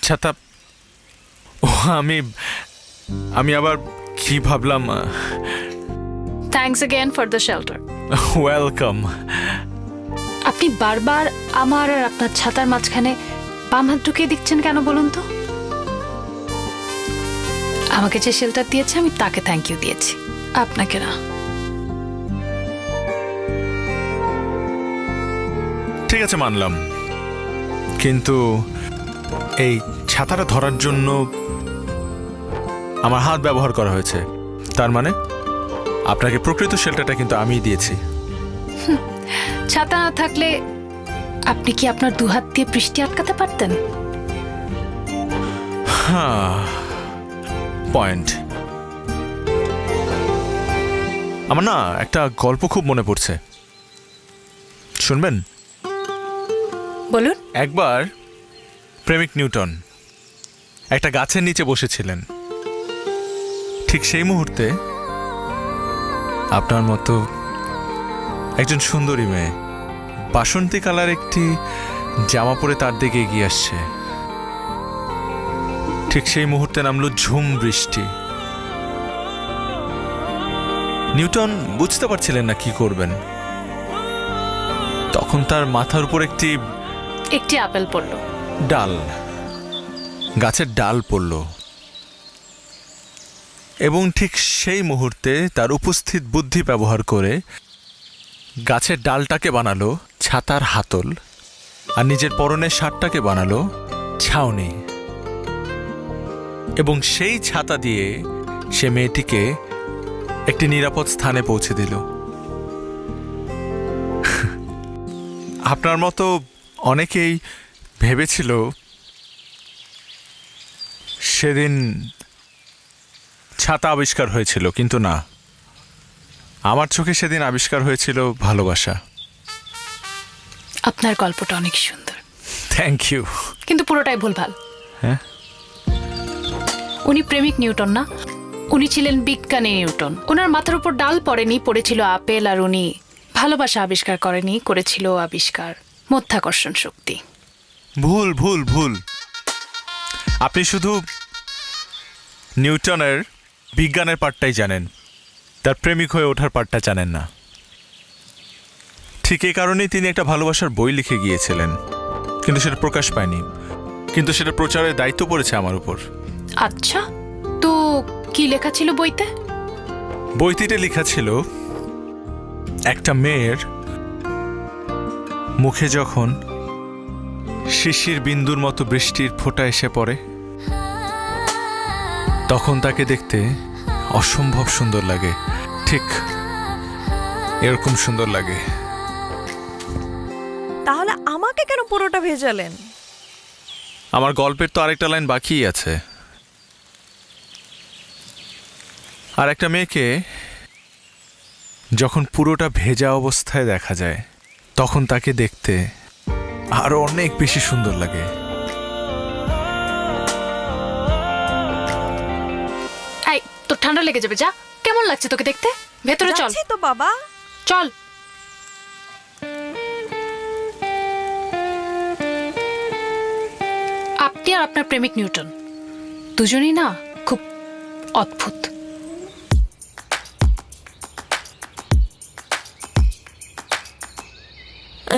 ছাতা ও আমি আমি আবার কি ভাবলাম thanks again for the shelter. Welcome. আপনি বারবার আমার আর আপনার ছাতার মাঝখানে বাম হাত ঢুকিয়ে দিচ্ছেন কেন বলুন তো? আমাকে যে শেল্টার দিয়েছে আমি তাকে থ্যাংক ইউ দিয়েছি, আপনাকে না। ঠিক আছে মানলাম, কিন্তু এই ছাতাটা ধরার জন্য আমার হাত ব্যবহার করা হয়েছে, তার মানে আপনাকে প্রকৃত শেল্টারটা কিন্তু আমিই দিয়েছি। ছাতা না থাকলে আপনি কি আপনার দু হাত দিয়ে বৃষ্টি আটকাতে পারতেন? হ্যাঁ, পয়েন্ট। আমার না একটা গল্প খুব মনে পড়ছে, শুনবেন? বলুন। একবার প্রেমিক নিউটন একটা গাছের নিচে বসেছিলেন। ঠিক সেই মুহূর্তে আপনার মতো একজন সুন্দরী মেয়ে বাসন্তী কালার একটি জামা পরে তার দিকে এগিয়ে আসছে। ঠিক সেই মুহূর্তে নামলো ঝুম বৃষ্টি। নিউটন বুঝতে পারছিলেন না কি করবেন। তখন তার মাথার উপর একটি আপেল পড়লো। ডাল, গাছের ডাল পড়ল, এবং ঠিক সেই মুহূর্তে তার উপস্থিত বুদ্ধি ব্যবহার করে গাছের ডালটাকে বানালো ছাতার হাতল, আর নিজের পরনের শার্টটাকে বানালো ছাউনি, এবং সেই ছাতা দিয়ে সে মেয়েটিকে একটি নিরাপদ স্থানে পৌঁছে দিল। আপনার মতো অনেকেই ভেবেছিল সেদিন ছাতা আবিষ্কার হয়েছিল, কিন্তু না, আমার চোখে সেদিন আবিষ্কার হয়েছিল ভালোবাসা। আপনার গল্পটা অনেক সুন্দর। Thank you. কিন্তু পুরোটাই ভুলভাল। হ্যাঁ, উনি প্রেমিক নিউটন না, উনি ছিলেন বিজ্ঞানী নিউটন। ওনার মাথার উপর ডাল পড়েনি, পড়েছিল আপেল, আর উনি ভালোবাসা আবিষ্কার করেনি, করেছিল আবিষ্কার মাধ্যাকর্ষণ শক্তি। ভুল ভুল ভুল। আপনি শুধু নিউটনের বিজ্ঞানের পার্টটাই জানেন, তার প্রেমিক হয়ে ওঠার পার্টটা জানেন না। ঠিক এই কারণেই তিনি একটা ভালোবাসার বই লিখে গিয়েছিলেন, কিন্তু সেটা প্রকাশ পায়নি, কিন্তু সেটা প্রচারের দায়িত্ব পড়েছে আমার উপর। আচ্ছা, তো কি লেখা ছিল বইতে? বইটিতে লেখা ছিল একটা মেয়ের মুখে যখন শিশির বিন্দুর মতো বৃষ্টির ফোঁটা এসে পড়ে, তখন তাকে দেখতে অসম্ভব সুন্দর লাগে, ঠিক এরকম সুন্দর লাগে। তাহলে আমাকে কেন পুরোটা ভেজালেন? আমার গল্পের তো আরেকটা লাইন বাকিই আছে। আর একটা মেয়েকে যখন পুরোটা ভেজা অবস্থায় দেখা যায়, তখন তাকে দেখতে আরো অনেক বেশি সুন্দর লাগে। এই, তোর ঠান্ডা লেগে যাবে, যা। কেমন লাগছে তোকে দেখতে? ভেতরে চল। যাচ্ছি তো বাবা। চল। আপনি আর আপনার প্রেমিক নিউটন দুজনেই না খুব অদ্ভুত।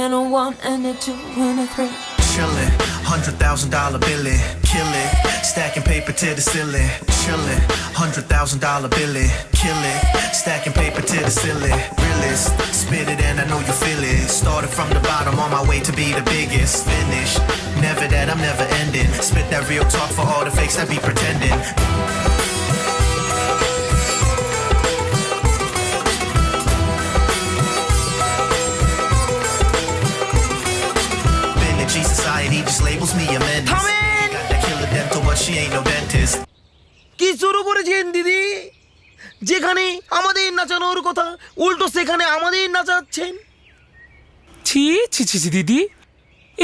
And a one and a two and a three. Chillin', $100,000 billing, kill it. Stacking paper to the ceiling. Chillin', $100,000 billing, kill it. Stacking paper to the ceiling. Realist, spit it and I know you feel it. Started from the bottom, on my way to be the biggest. Finish, never that I'm never ending. Spit that real talk for all the fakes that be pretending. Society just labels me a menace. Got that killer dental, but she ain't no dentist. কি শুরু করেছেন দিদি? যেখানে আমাদের নাচানোর কথা, উল্টো সেখানে আমাদের নাচাচ্ছেন। ছি ছি ছি ছি দিদি,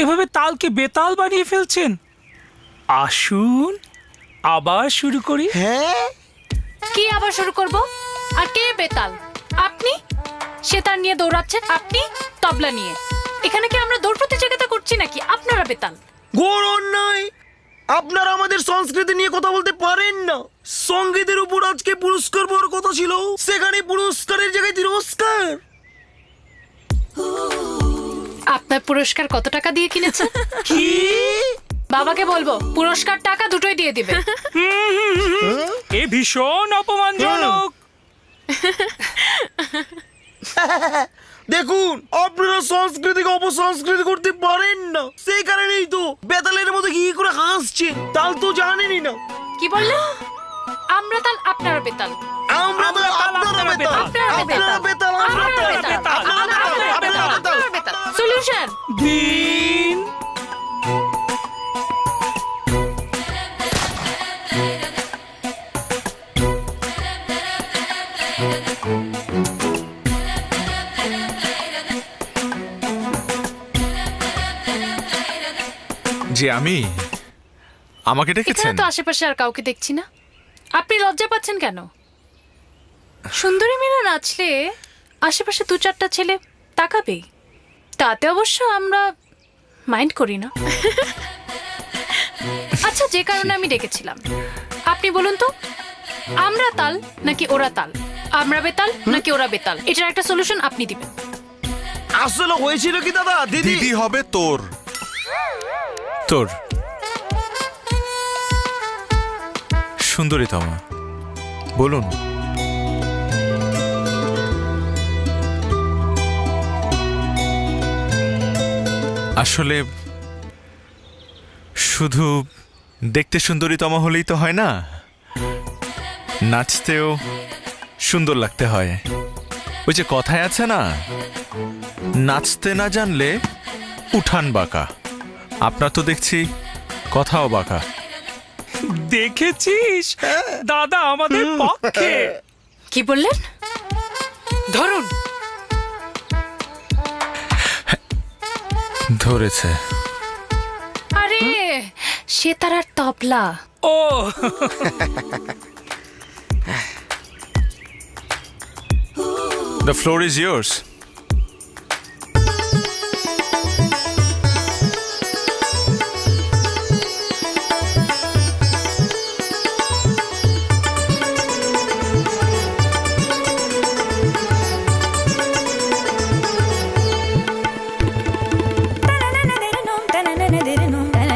এভাবে তালকে বেতাল বানিয়ে ফেলছেন। আসুন আবার শুরু করি। হ্যাঁ, কি আবার শুরু করব? আর কে বেতাল? আপনি সেতার নিয়ে দৌড়াচ্ছেন, আপনি তবলা নিয়ে। এখানে কি আমরা দৌড় প্রতিযোগিতা করছি নাকি? আপনারা বেতাল। ঘোর অন্যায়। আপনারা আমাদের সংস্কৃতি নিয়ে কথা বলতে পারেন না। সঙ্গীতের উপর আজকে পুরস্কার পাওয়ার কথা ছিল, সেখানে পুরস্কারের জায়গায় তিরস্কার। আপনার পুরস্কার কত টাকা দিয়ে কিনেছেন? কি? বাবাকে বলবো পুরস্কার টাকা দুটোই দিয়ে দিবে। এ ভীষণ অপমানজনক। দেখুন, আপনারা সংস্কৃতিকে অপসংস্কৃতি করতে পারেন না, সেই কারণেই তো বেতালের মতো কি করে হাসছেন। তাল তো জানেনই না। কি বললেন? আমরা তাল আপনারা বেতাল। আমরা তো আপনারা বেতাল, আপনারা বেতাল, আপনারা বেতাল। সলিউশন দিন। যে আমি আমাকে এখানে ডেকেছেন? তো আশেপাশে আর কাউকে দেখছি না, আপনি লজ্জা পাচ্ছেন কেন? সুন্দরী মেয়েরা নাচলে আশেপাশে দু চারটা ছেলে তাকাবেই, তাতে অবশ্য আমরা মাইন্ড করি না। আচ্ছা, যে কারণে আমি ডেকেছিলাম, আপনি বলুন তো, আমরা তাল নাকি ওরা তাল? আমরা বেতাল নাকি ওরা বেতাল? এটার একটা সলিউশন আপনি দিবেন। আসলে হয়েছিল কি দাদা, দিদি দিদি হবে তোর। তোর সুন্দরীতমা, বলুন। আসলে শুধু দেখতে সুন্দরীতমা হলেই তো হয় না, নাচতেও সুন্দর লাগতে হয়। ওই যে কথায় আছে না, নাচতে না জানলে উঠান বাঁকা। আপনার তো দেখছি কথাও বাঁকা। দেখেছিস দাদা আমাদের পক্ষে। কি বললেন? ধরুন। ধরেছে। আরে সে তার আর তবলা। ও The floor is yours.